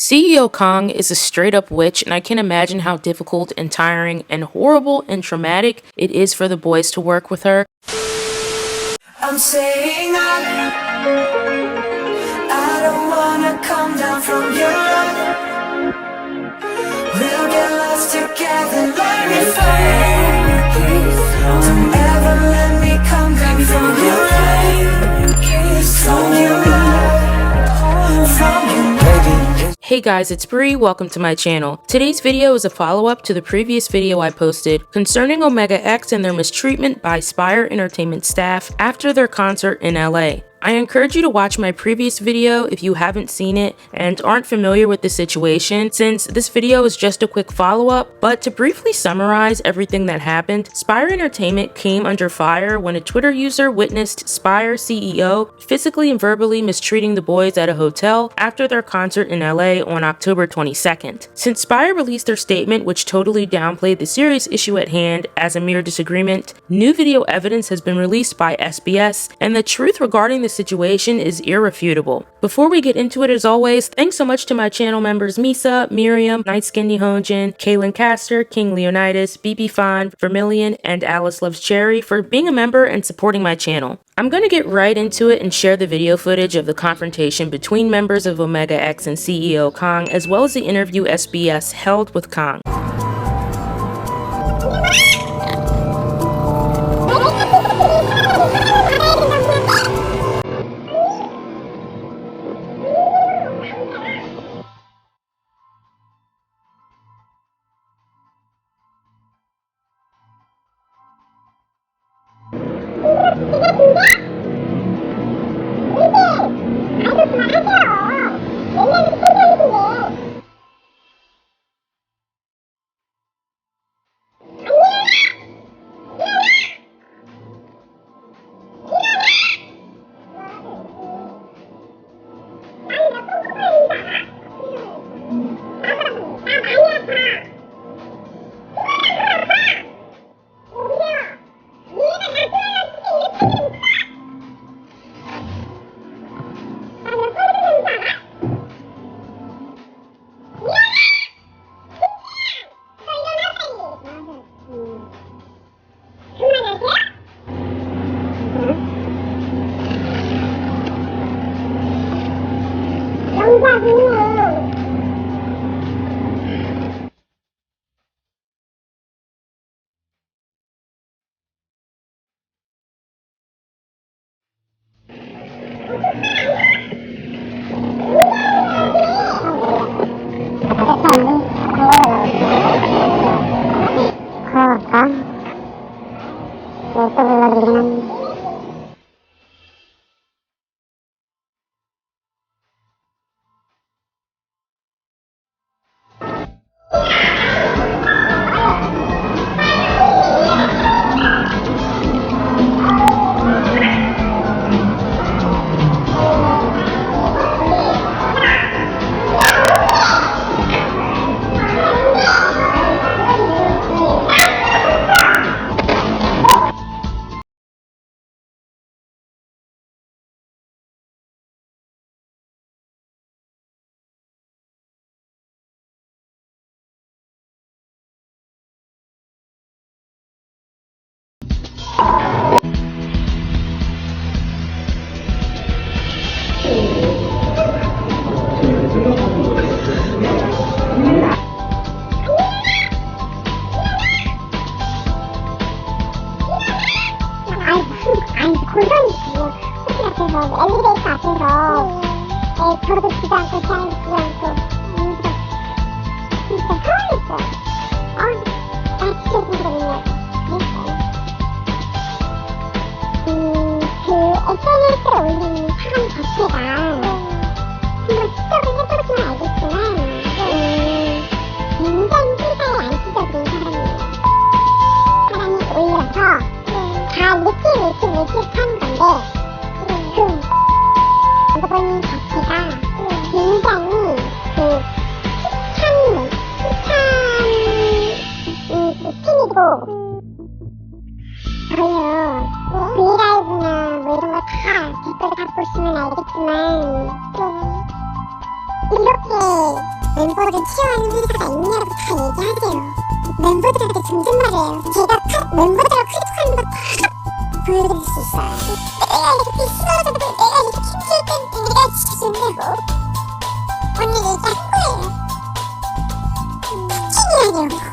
CEO Kang is a straight-up witch, and I can imagine how difficult and tiring and horrible and traumatic it is for the boys to work with her. I'm saying I don't wanna come down from your love. We'll get lost together like we fly. Don't ever let me come down from your love. From your love. From your love. Hey guys, it's Bree. Welcome to my channel. Today's video is a follow-up to the previous video I posted concerning *ｓoｃial and their mistreatment by Spire Entertainment staff after their concert in LA. I encourage you to watch my previous video if you haven't seen it and aren't familiar with the situation, since this video is just a quick follow-up. But to briefly summarize everything that happened, Spire Entertainment came under fire when a Twitter user witnessed Spire CEO physically and verbally mistreating the boys at a hotel after their concert in LA on October 22nd. Since Spire released their statement, which totally downplayed the serious issue at hand as a mere disagreement, new video evidence has been released by SBS, and the truth regarding the situation is irrefutable. Before we get into it, as always, thanks so much to my channel members Misa, Miriam, Night Skin Nihonjin, Kaylin Caster, King Leonidas, BB Fon, Vermilion, and Alice Loves Cherry for being a member and supporting my channel. I'm gonna get right into it and share the video footage of the confrontation between members of *ｓoциал and CEO Kang, as well as the interview SBS held with Kang. 멤버를 싫어하는 회사가 있냐고 다 얘기하세요. 멤버들한테 존댓말이에요. 제가 멤버들하고 크리틱하는 거 다 보여드릴 수 있어요. 내가 이렇게 쓰러져도 내가 이렇게 힘들 땐 내가 지켜준다고 언니 얘기할 거예요. 치킨이라뇨.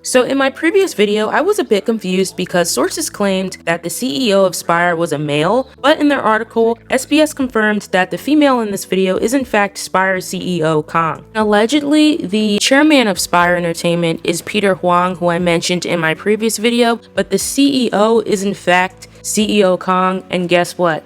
So in my previous video, I was a bit confused because sources claimed that the CEO of Spire was a male, but in their article, SBS confirmed that the female in this video is in fact Spire CEO Kang. Allegedly, the chairman of Spire Entertainment is Peter Huang, who I mentioned in my previous video, but the CEO is in fact CEO Kang, and guess what?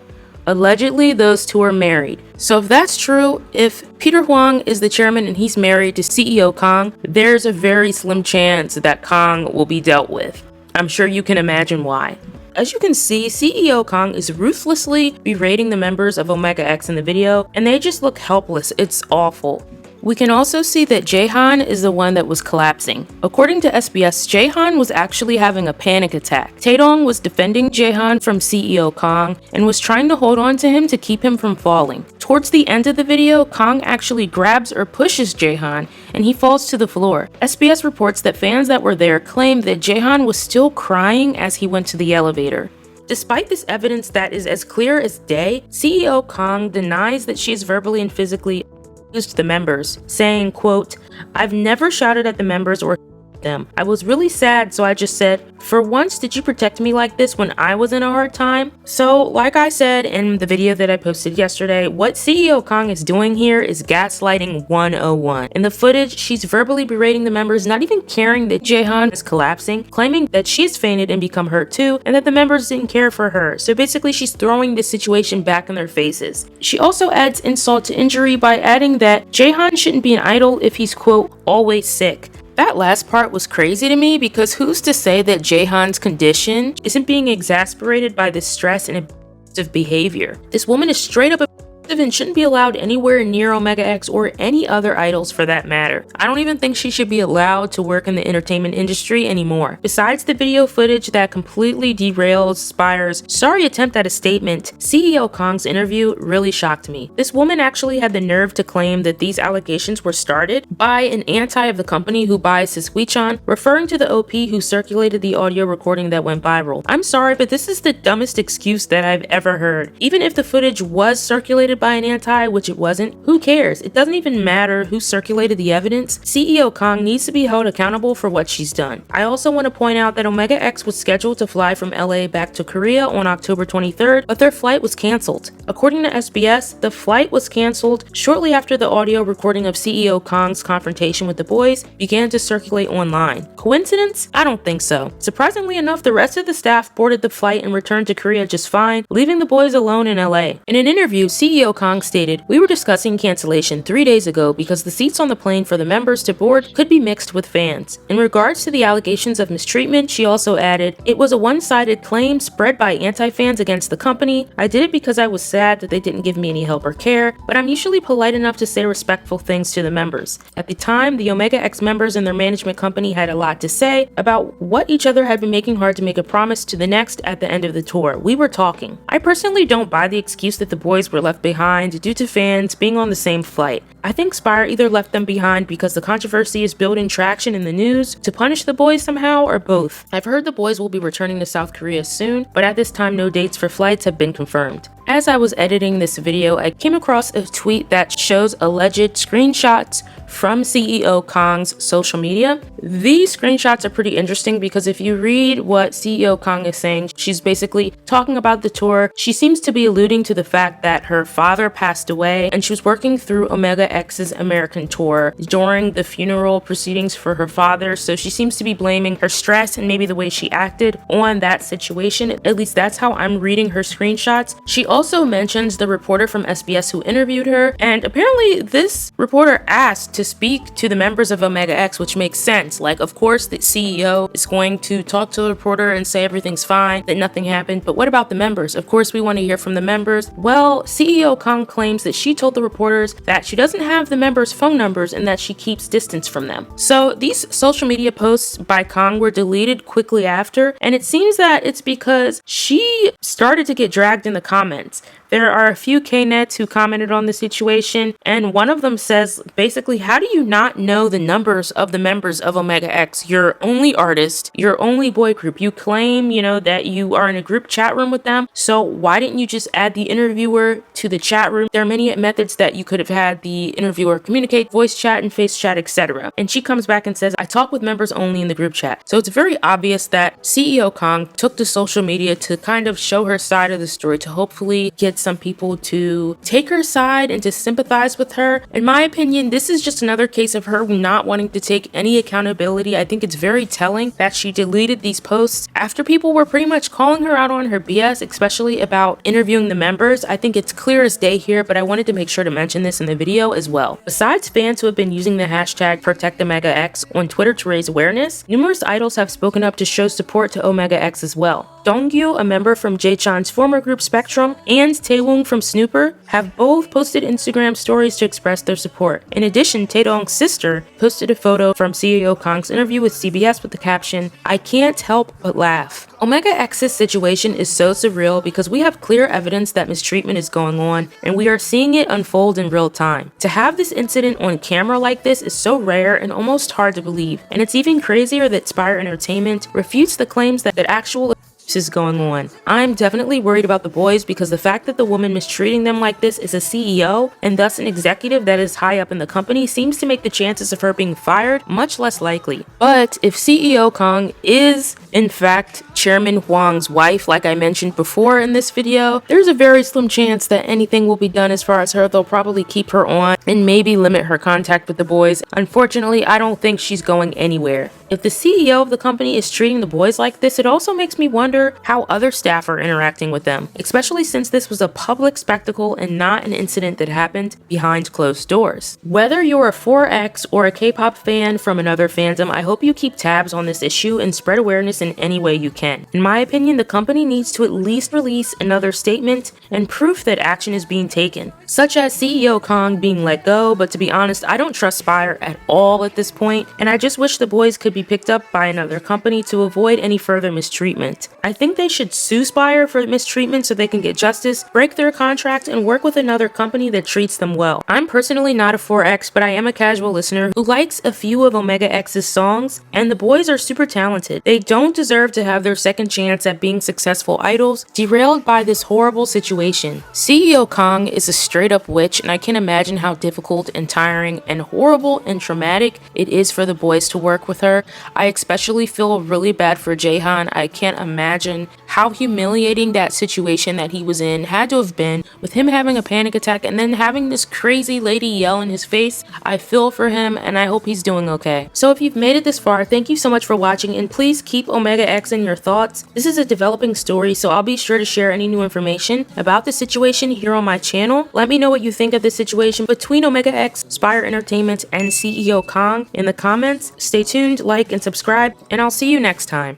Allegedly, those two are married. So if that's true, if Peter Huang is the chairman and he's married to CEO Kang, there's a very slim chance that Kang will be dealt with. I'm sure you can imagine why. As you can see, CEO Kang is ruthlessly berating the members of Omega X in the video, and they just look helpless. It's awful. We can also see that Jaehan is the one that was collapsing. According to SBS, Jaehan was actually having a panic attack. Taedong was defending Jaehan from CEO Kang and was trying to hold on to him to keep him from falling. Towards the end of the video, Kang actually grabs or pushes Jaehan and he falls to the floor. SBS reports that fans that were there claimed that Jaehan was still crying as he went to the elevator. Despite this evidence that is as clear as day, CEO Kang denies that she is verbally and physically abused the members, saying, quote, "I've never shouted at the members or them. I was really sad, so I just said, for once, did you protect me like this when I was in a hard time?" So, like I said in the video that I posted yesterday, what CEO Kang is doing here is gaslighting 101. In the footage, she's verbally berating the members, not even caring that Jaehan is collapsing, claiming that she's fainted and become hurt too, and that the members didn't care for her. So basically, she's throwing the situation back in their faces. She also adds insult to injury by adding that Jaehan shouldn't be an idol if he's, quote, always sick. That last part was crazy to me because who's to say that Jaehan's condition isn't being exasperated by this stress and abusive behavior? This woman is straight up abusive and shouldn't be allowed anywhere near Omega X or any other idols for that matter. I don't even think she should be allowed to work in the entertainment industry anymore. Besides the video footage that completely derails Spire's sorry attempt at a statement, CEO Kang's interview really shocked me. This woman actually had the nerve to claim that these allegations were started by an anti of the company who buys ｓоциаль, referring to the OP who circulated the audio recording that went viral. I'm sorry, but this is the dumbest excuse that I've ever heard. Even if the footage was circulated by an anti, which it wasn't, who cares? It doesn't even matter who circulated the evidence. CEO Kang needs to be held accountable for what she's done. I also want to point out that Omega X was scheduled to fly from LA back to Korea on October 23rd, but their flight was canceled. According to SBS, the flight was canceled shortly after the audio recording of CEO Kang's confrontation with the boys began to circulate online. Coincidence? I don't think so. Surprisingly enough, the rest of the staff boarded the flight and returned to Korea just fine, leaving the boys alone in LA. In an interview, CEO Kang stated, "We were discussing cancellation 3 days ago because the seats on the plane for the members to board could be mixed with fans." In regards to the allegations of mistreatment, she also added, "It was a one-sided claim spread by anti-fans against the company. I did it because I was sad that they didn't give me any help or care, but I'm usually polite enough to say respectful things to the members." At the time, the Omega X members and their management company had a lot to say about what each other had been making hard to make a promise to the next at the end of the tour. We were talking. I personally don't buy the excuse that the boys were left behind due to fans being on the same flight. I think Spire either left them behind because the controversy is building traction in the news to punish the boys somehow, or both. I've heard the boys will be returning to South Korea soon, but at this time no dates for flights have been confirmed. As I was editing this video, I came across a tweet that shows alleged screenshots from CEO Kang's social media. These screenshots are pretty interesting because if you read what CEO Kang is saying, she's basically talking about the tour. She seems to be alluding to the fact that her father passed away and she was working through Omega X's American tour during the funeral proceedings for her father. So she seems to be blaming her stress and maybe the way she acted on that situation. At least that's how I'm reading her screenshots. She also mentions the reporter from SBS who interviewed her, and apparently this reporter asked to speak to the members of Omega X, which makes sense. Like, of course, the CEO is going to talk to the reporter and say everything's fine, that nothing happened, but what about the members? Of course, we want to hear from the members. Well, CEO Kang claims that she told the reporters that she doesn't have the members' phone numbers and that she keeps distance from them. So these social media posts by Kang were deleted quickly after, and it seems that it's because she started to get dragged in the comments. There are a few K-nets who commented on the situation, and one of them says, basically, how do you not know the numbers of the members of Omega X? Your only artist, your only boy group. You claim, that you are in a group chat room with them, so why didn't you just add the interviewer to the chat room? There are many methods that you could have had the interviewer communicate, voice chat and face chat, etc. And she comes back and says, I talk with members only in the group chat. So it's very obvious that CEO Kang took to social media to kind of show her side of the story, to hopefully get some people to take her side and to sympathize with her. In my opinion, this is just another case of her not wanting to take any accountability. I think it's very telling that she deleted these posts after people were pretty much calling her out on her BS, especially about interviewing the members. I think it's clear as day here, but I wanted to make sure to mention this in the video as well. Besides fans who have been using the hashtag protectomegax on Twitter to raise awareness, numerous idols have spoken up to show support to Omega X as well. Dongyu, a member from Jae-chan's former group Spectrum, and Taewoong from Snooper have both posted Instagram stories to express their support. In addition, Taedong's sister posted a photo from CEO Kang's interview with CBS with the caption, I can't help but laugh. Omega X's situation is so surreal because we have clear evidence that mistreatment is going on, and we are seeing it unfold in real time. To have this incident on camera like this is so rare and almost hard to believe, and it's even crazier that Spire Entertainment refutes the claims that actual is going on. I'm definitely worried about the boys because the fact that the woman mistreating them like this is a CEO and thus an executive that is high up in the company seems to make the chances of her being fired much less likely. But if CEO Kang is in fact Chairman Huang's wife, like I mentioned before in this video, there's a very slim chance that anything will be done as far as her. They'll probably keep her on and maybe limit her contact with the boys. Unfortunately, I don't think she's going anywhere. If the CEO of the company is treating the boys like this, it also makes me wonder how other staff are interacting with them, especially since this was a public spectacle and not an incident that happened behind closed doors. Whether you're a 4X or a K-pop fan from another fandom, I hope you keep tabs on this issue and spread awareness in any way you can. In my opinion, the company needs to at least release another statement and proof that action is being taken, such as CEO Kang being let go, but to be honest, I don't trust Spire at all at this point, and I just wish the boys could be picked up by another company to avoid any further mistreatment. I think they should sue Spire for mistreatment so they can get justice, break their contract, and work with another company that treats them well. I'm personally not a 4X, but I am a casual listener who likes a few of Omega X's songs, and the boys are super talented. They don't deserve to have their second chance at being successful idols derailed by this horrible situation. CEO Kang is a straight up witch, and I can imagine how difficult and tiring and horrible and traumatic it is for the boys to work with her. I especially feel really bad for Jaehan. I can't imagine how humiliating that situation that he was in had to have been, with him having a panic attack and then having this crazy lady yell in his face. I feel for him and I hope he's doing okay. So if you've made it this far, thank you so much for watching, and please keep Omega X in your thoughts. This is a developing story, so I'll be sure to share any new information about the situation here on my channel. Let me know what you think of the situation between Omega X, Spire Entertainment, and CEO Kang in the comments. Stay tuned, like, and subscribe, and I'll see you next time.